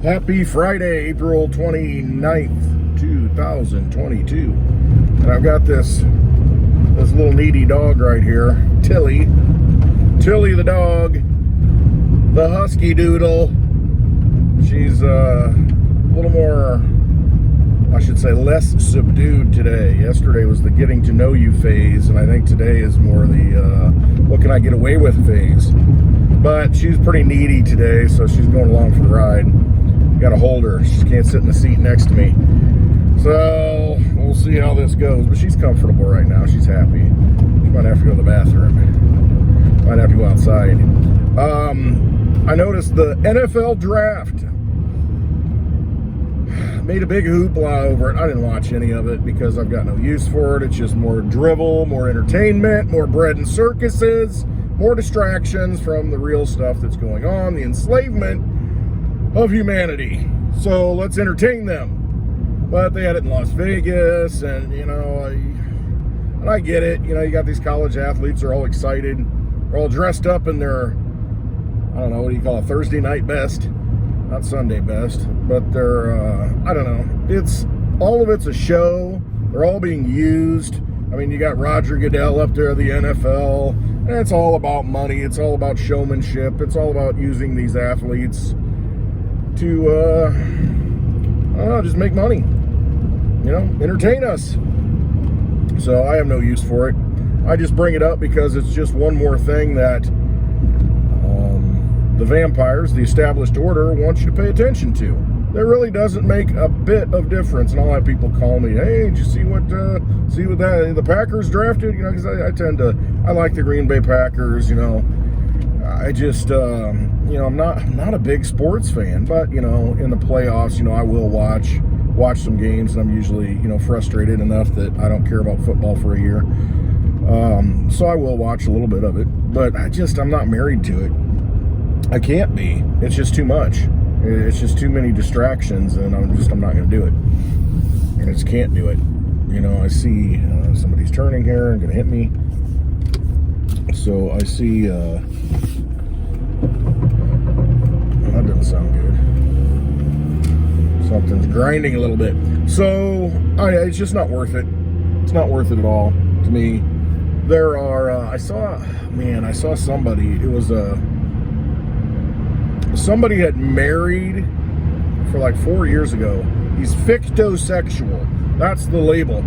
Happy Friday, April 29th, 2022. And I've got this little needy dog right here, Tilly the dog, the husky doodle. She's a little more, I should say, less subdued today. Yesterday was the getting to know you phase, and I think today is more the what can I get away with phase. But she's pretty needy today, so she's going along for the ride. Got to hold her. She can't sit in the seat next to me. So we'll see how this goes. But she's comfortable right now. She's happy. She might have to go to the bathroom. Might have to go outside. I noticed the NFL draft. Made a big hoopla over it. I didn't watch any of it because I've got no use for it. It's just more drivel, more entertainment, more bread and circuses, more distractions from the real stuff that's going on, the enslavement of humanity. So let's entertain them. But they had it in Las Vegas, and I get it. You got these college athletes are all excited. They're all dressed up in their, I don't know, what do you call it, Thursday night best. Not Sunday best, but they're, I don't know. All of it's a show. They're all being used. I mean, you got Roger Goodell up there, the NFL, and it's all about money. It's all about showmanship. It's all about using these athletes to, I don't know, just make money. Entertain us. So I have no use for it. I just bring it up because it's just one more thing that the vampires, the established order, wants you to pay attention to. That really doesn't make a bit of difference. And I'll have people call me, hey, did you see what the Packers drafted? Because I like the Green Bay Packers. I just, I'm not a big sports fan, but in the playoffs, I will watch some games, and I'm usually, frustrated enough that I don't care about football for a year. So I will watch a little bit of it, but I'm not married to it. I can't be. It's just too much. It's just too many distractions, and I'm not going to do it. I just can't do it. I see somebody's turning here and going to hit me. So I see, that doesn't sound good. Something's grinding a little bit. So it's just not worth it. It's not worth it at all to me. There are, I saw somebody, it was somebody had married for like 4 years ago. He's fictosexual. That's the label.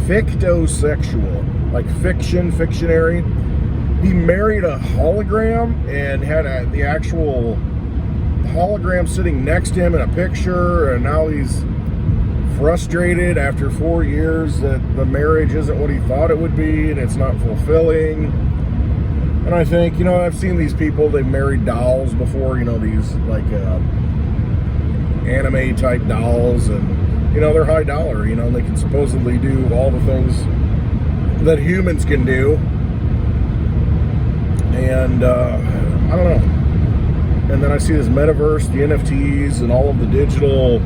Fictosexual. Like fictionary. He married a hologram and had the actual hologram sitting next to him in a picture, and now he's frustrated after 4 years that the marriage isn't what he thought it would be and it's not fulfilling. And I think, I've seen these people, they've married dolls before, these like anime type dolls, and they're high dollar, they can supposedly do all the things that humans can do. And I don't know. And then I see this metaverse, the NFTs, and all of the digital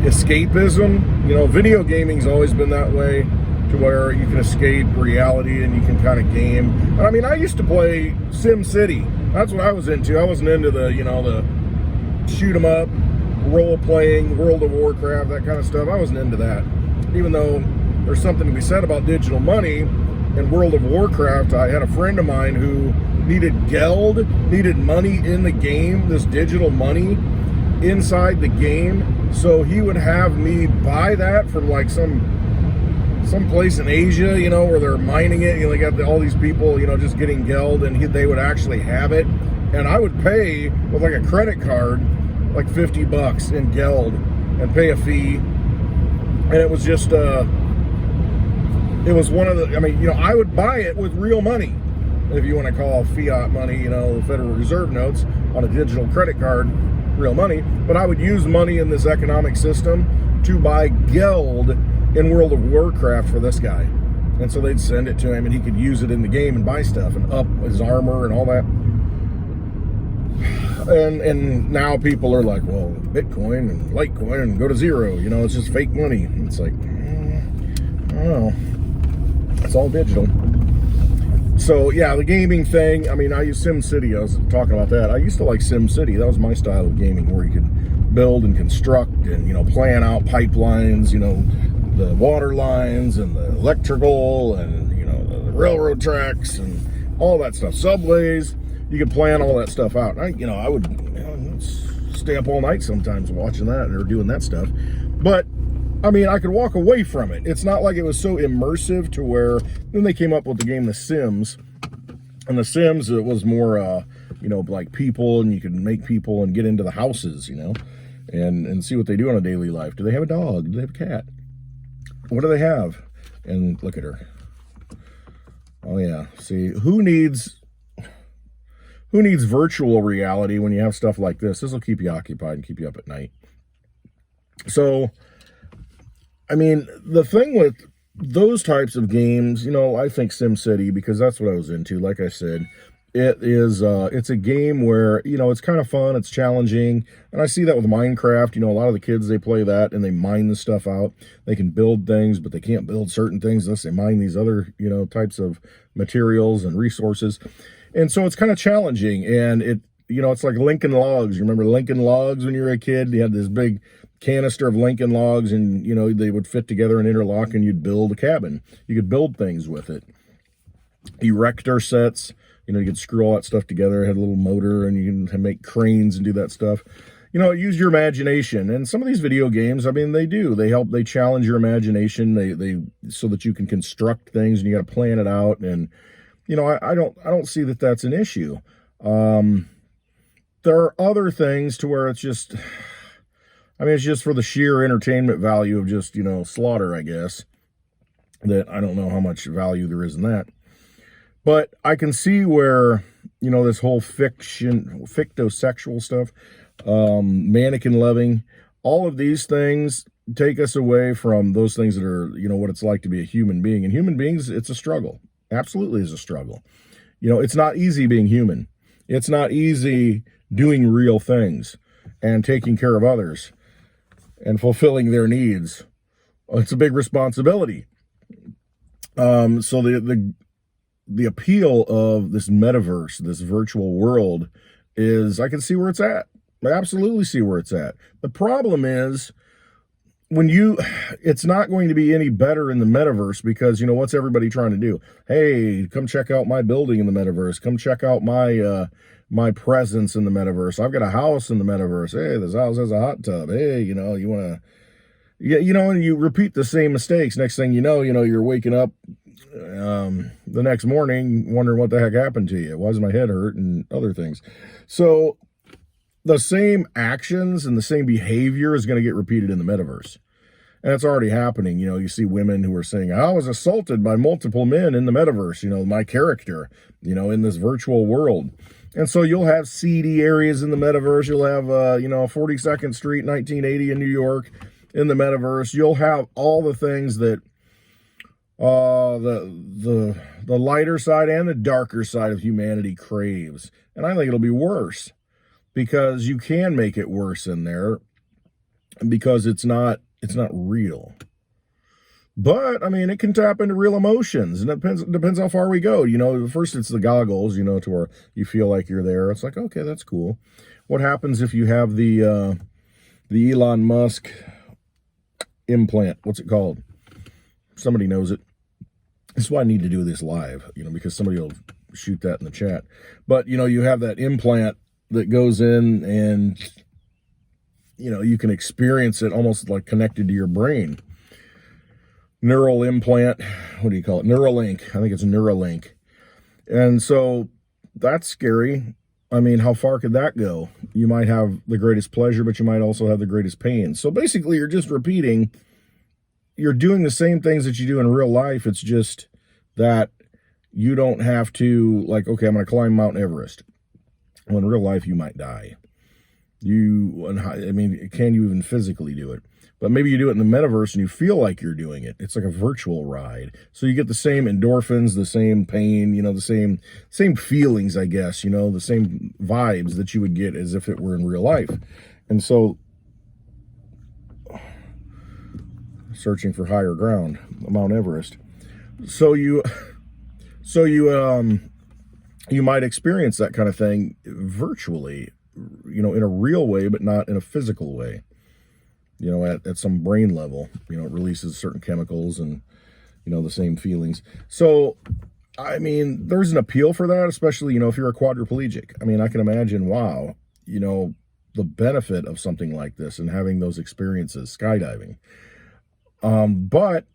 escapism. Video gaming's always been that way, to where you can escape reality and you can kind of game. And I mean, I used to play Sim City. That's what I was into. I wasn't into the, the shoot 'em up, role playing, World of Warcraft, that kind of stuff. I wasn't into that. Even though there's something to be said about digital money. In World of Warcraft, I had a friend of mine who needed geld, needed money in the game, this digital money inside the game. So he would have me buy that from like some place in Asia, where they're mining it. They got all these people, just getting geld, and they would actually have it. And I would pay with like a credit card, like $50 in geld, and pay a fee. And it was just, it was one of the, I would buy it with real money, if you want to call fiat money, the Federal Reserve notes on a digital credit card, real money. But I would use money in this economic system to buy geld in World of Warcraft for this guy. And so they'd send it to him, and he could use it in the game and buy stuff and up his armor and all that. And now people are like, well, Bitcoin and Litecoin and go to zero. It's just fake money. It's like, I don't know. It's all digital. So yeah, the gaming thing, I mean, I use SimCity. I was talking about that. I used to like SimCity. That was my style of gaming, where you could build and construct and, you know, plan out pipelines, you know, the water lines and the electrical and, you know, the railroad tracks and all that stuff. Subways, you could plan all that stuff out. And I would, you know, stay up all night sometimes watching that or doing that stuff. But I mean, I could walk away from it. It's not like it was so immersive to where, then they came up with the game The Sims. And The Sims, it was more, you know, like people, and you could make people and get into the houses, you know, and see what they do in a daily life. Do they have a dog? Do they have a cat? What do they have? And look at her. Oh yeah. See, who needs virtual reality when you have stuff like this? This will keep you occupied and keep you up at night. So, I mean, the thing with those types of games, you know, I think SimCity, because that's what I was into. Like I said, it's a game where, you know, it's kind of fun, it's challenging, and I see that with Minecraft. You know, a lot of the kids, they play that and they mine the stuff out. They can build things, but they can't build certain things unless they mine these other, you know, types of materials and resources. And so it's kind of challenging, and you know, it's like Lincoln Logs. You remember Lincoln Logs when you were a kid? You had this big canister of Lincoln Logs, and, you know, they would fit together and interlock, and you'd build a cabin. You could build things with it. Erector sets, you know, you could screw all that stuff together. It had a little motor, and you can make cranes and do that stuff. You know, use your imagination. And some of these video games, I mean, they challenge your imagination. They so that you can construct things, and you got to plan it out. And, you know, I don't see that that's an issue. There are other things to where it's just, I mean, it's just for the sheer entertainment value of just, you know, slaughter, I guess, that I don't know how much value there is in that. But I can see where, you know, this whole fictosexual stuff, mannequin loving, all of these things take us away from those things that are, you know, what it's like to be a human being. And human beings, it's a struggle. Absolutely is a struggle. You know, it's not easy being human. It's not easy doing real things and taking care of others and fulfilling their needs. It's a big responsibility. So the appeal of this metaverse, this virtual world, is I can see where it's at. I absolutely see where it's at. The problem is it's not going to be any better in the metaverse, because, you know, what's everybody trying to do? Hey, come check out my building in the metaverse. Come check out my presence in the metaverse. I've got a house in the metaverse. Hey, this house has a hot tub. Hey, you know, you want to, yeah, you know, and you repeat the same mistakes. Next thing you know, you're waking up the next morning wondering what the heck happened to you. Why does my head hurt and other things? So the same actions and the same behavior is going to get repeated in the metaverse. And it's already happening. You know, you see women who are saying, I was assaulted by multiple men in the metaverse, you know, my character, you know, in this virtual world. And so you'll have seedy areas in the metaverse. You'll have, you know, 42nd Street, 1980 in New York in the metaverse. You'll have all the things that the lighter side and the darker side of humanity craves. And I think it'll be worse, because you can make it worse in there, because it's not real. But I mean, it can tap into real emotions, and it depends how far we go. You know, first it's the goggles, you know, to where you feel like you're there. It's like, okay, that's cool. What happens if you have the Elon Musk implant? What's it called? Somebody knows it. This is why I need to do this live, you know, because somebody will shoot that in the chat. But, you know, you have that implant that goes in, and, you know, you can experience it almost like connected to your brain. Neural implant, what do you call it? Neuralink. I think it's Neuralink. And so that's scary. I mean, how far could that go? You might have the greatest pleasure, but you might also have the greatest pain. So basically, you're just repeating, you're doing the same things that you do in real life. It's just that you don't have to, like, okay, I'm going to climb Mount Everest. Well, in real life, you might die. I mean, can you even physically do it? But maybe you do it in the metaverse and you feel like you're doing it. It's like a virtual ride. So you get the same endorphins, the same pain, you know, the same feelings, I guess, you know, the same vibes that you would get as if it were in real life. And so, searching for higher ground, Mount Everest. So So you might experience that kind of thing virtually, in a real way, but not in a physical way. At some brain level, it releases certain chemicals and, the same feelings. So, I mean, there's an appeal for that, especially, if you're a quadriplegic. I mean, I can imagine, wow, the benefit of something like this and having those experiences, skydiving. But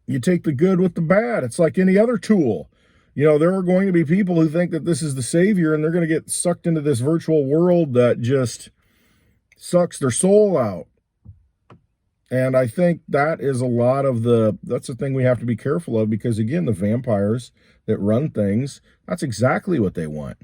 you take the good with the bad. It's like any other tool. There are going to be people who think that this is the savior, and they're going to get sucked into this virtual world that just sucks their soul out. And I think that is that's the thing we have to be careful of, because again, the vampires that run things, that's exactly what they want.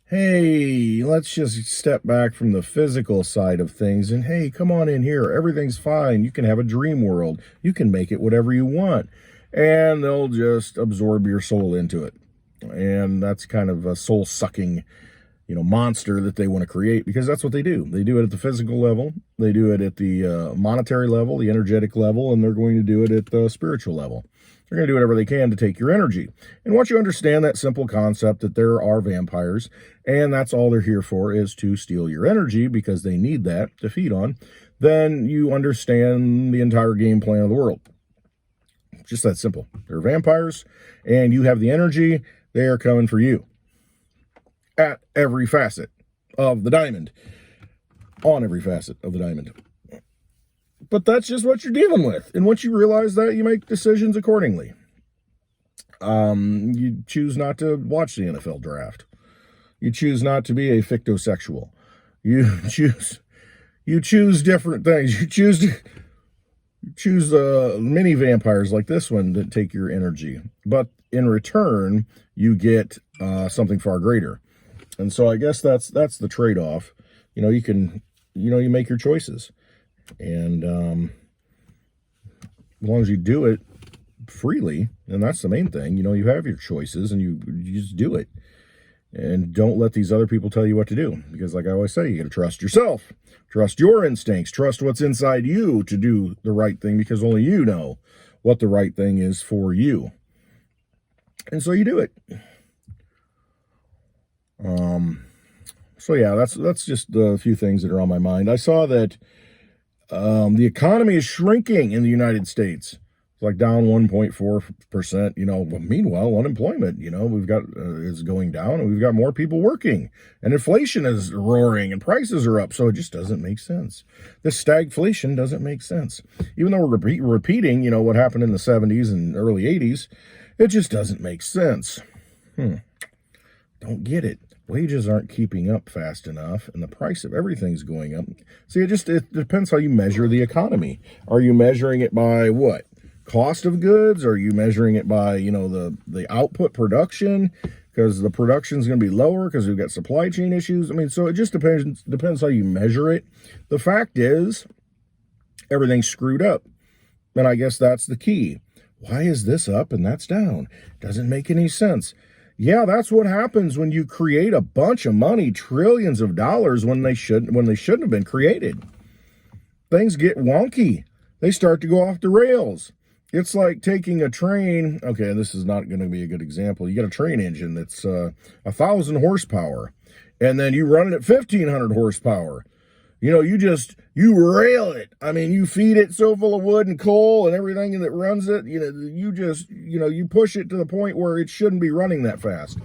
Hey, let's just step back from the physical side of things and, hey, come on in here. Everything's fine. You can have a dream world. You can make it whatever you want. And they'll just absorb your soul into it. And that's kind of a soul-sucking, monster that they want to create, because that's what they do. They do it at the physical level. They do it at the monetary level, the energetic level, and they're going to do it at the spiritual level. They're going to do whatever they can to take your energy. And once you understand that simple concept that there are vampires, and that's all they're here for, is to steal your energy, because they need that to feed on, then you understand the entire game plan of the world. Just that simple. They're vampires, and you have the energy. They are coming for you at every facet of the diamond, on every facet of the diamond. But that's just what you're dealing with. And once you realize that, you make decisions accordingly. You choose not to watch the NFL draft. You choose not to be a fictosexual. You choose different things. You choose mini vampires like this one that take your energy. But in return, you get something far greater. And so I guess that's the trade-off. You make your choices. And as long as you do it freely, and that's the main thing, you have your choices, and you just do it. And don't let these other people tell you what to do. Because like I always say, you got to trust yourself. Trust your instincts. Trust what's inside you to do the right thing, because only you know what the right thing is for you. And so you do it. So yeah, that's just a few things that are on my mind. I saw that the economy is shrinking in the United States. It's like down 1.4%, but meanwhile, unemployment, we've got, is going down, and we've got more people working, and inflation is roaring, and prices are up. So it just doesn't make sense. This stagflation doesn't make sense. Even though we're repeating, what happened in the 70s and early 80s, it just doesn't make sense. Don't get it. Wages aren't keeping up fast enough, and the price of everything's going up. See, it depends how you measure the economy. Are you measuring it by what? Cost of goods? Are you measuring it by, the output production? Because the production is going to be lower because we've got supply chain issues. I mean, so it just depends how you measure it. The fact is, everything's screwed up. And I guess that's the key. Why is this up and that's down? Doesn't make any sense. Yeah, that's what happens when you create a bunch of money, trillions of dollars, when they shouldn't have been created. Things get wonky. They start to go off the rails. It's like taking a train. Okay, this is not going to be a good example. You got a train engine that's 1,000 horsepower, and then you run it at 1,500 horsepower. You rail it. I mean, you feed it so full of wood and coal and everything that runs it. You push it to the point where it shouldn't be running that fast.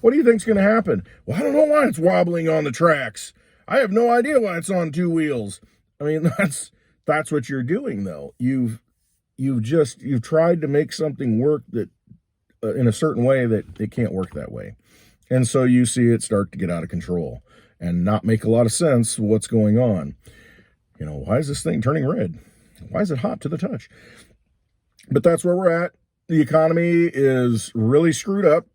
What do you think's going to happen? Well, I don't know why it's wobbling on the tracks. I have no idea why it's on two wheels. I mean, that's what you're doing, though. You've tried to make something work that in a certain way that it can't work that way. And so you see it start to get out of control and not make a lot of sense what's going on. Why is this thing turning red? Why is it hot to the touch? But that's where we're at. The economy is really screwed up,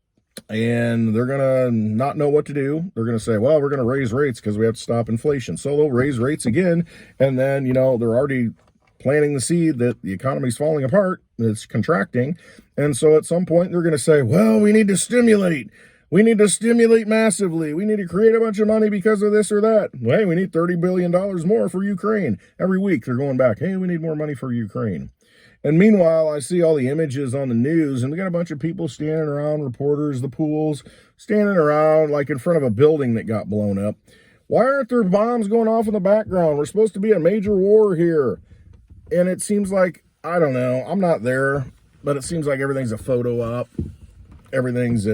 and they're going to not know what to do. They're going to say, well, we're going to raise rates because we have to stop inflation. So they'll raise rates again, and then, they're already planting the seed that the economy's falling apart, it's contracting. And so at some point they're going to say, well, we need to stimulate. We need to stimulate massively. We need to create a bunch of money because of this or that. Hey, we need $30 billion more for Ukraine. Every week they're going back, hey, we need more money for Ukraine. And meanwhile, I see all the images on the news, and we got a bunch of people standing around, reporters, the pools, standing around like in front of a building that got blown up. Why aren't there bombs going off in the background? We're supposed to be a major war here. And it seems like, I don't know, I'm not there, but it seems like everything's a photo op. Everything's I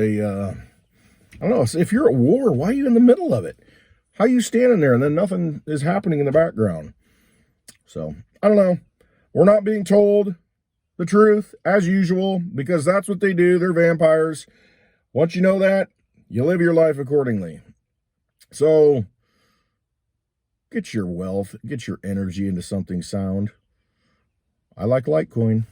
don't know, if you're at war, why are you in the middle of it? How are you standing there and then nothing is happening in the background? So, I don't know. We're not being told the truth, as usual, because that's what they do. They're vampires. Once you know that, you live your life accordingly. So, get your wealth, get your energy into something sound. I like Litecoin.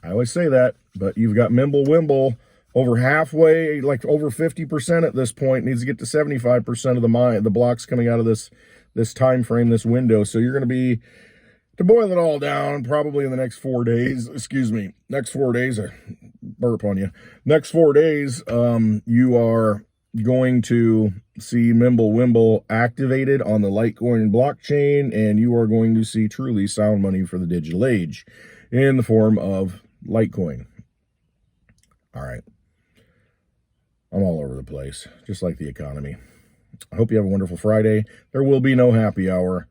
I always say that, but you've got Mimblewimble over halfway, like over 50% at this point, needs to get to 75% of the blocks coming out of this time frame, this window. So you're going to be, to boil it all down, probably in the next 4 days, next 4 days, burp on you. Next 4 days, you are going to see Mimblewimble activated on the Litecoin blockchain, and you are going to see truly sound money for the digital age in the form of Litecoin. All right. I'm all over the place, just like the economy. I hope you have a wonderful Friday. There will be no happy hour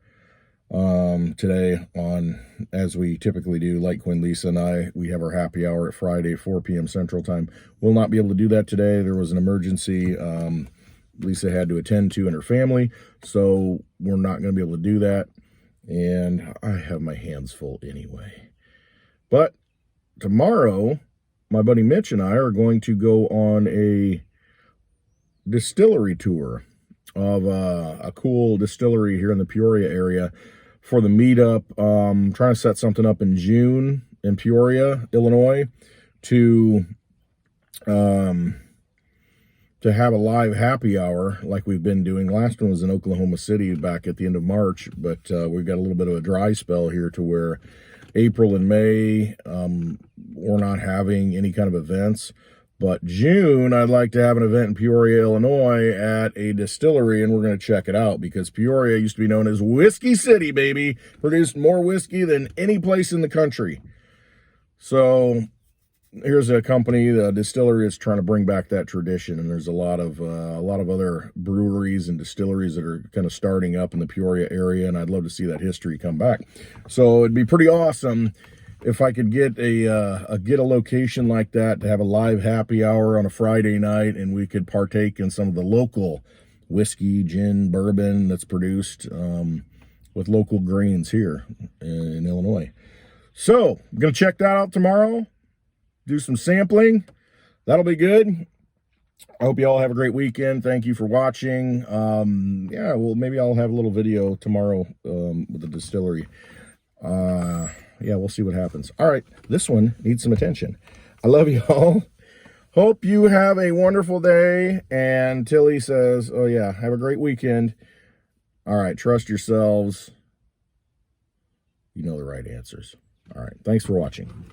today on, as we typically do. Litecoin Lisa and I, we have our happy hour at Friday, 4 p.m. Central Time. We'll not be able to do that today. There was an emergency Lisa had to attend to in her family, so we're not going to be able to do that. And I have my hands full anyway. But tomorrow, my buddy Mitch and I are going to go on a distillery tour of a cool distillery here in the Peoria area for the meetup. Trying to set something up in June in Peoria, Illinois, to have a live happy hour like we've been doing. Last one was in Oklahoma City back at the end of March, but we've got a little bit of a dry spell here to where April and May, we're not having any kind of events. But June, I'd like to have an event in Peoria, Illinois at a distillery, and we're going to check it out because Peoria used to be known as Whiskey City, baby. Produced more whiskey than any place in the country. So here's a company, the distillery is trying to bring back that tradition, and there's a lot of other breweries and distilleries that are kind of starting up in the Peoria area, and I'd love to see that history come back. So it'd be pretty awesome if I could get a location like that to have a live happy hour on a Friday night, and we could partake in some of the local whiskey, gin, bourbon that's produced with local grains here in Illinois. So I'm going to check that out tomorrow, do some sampling. That'll be good. I hope you all have a great weekend. Thank you for watching. Yeah, well, maybe I'll have a little video tomorrow with the distillery. Yeah, we'll see what happens. All right, this one needs some attention. I love you all. Hope you have a wonderful day. And Tilly says, oh yeah, have a great weekend. All right, trust yourselves. You know the right answers. All right, thanks for watching.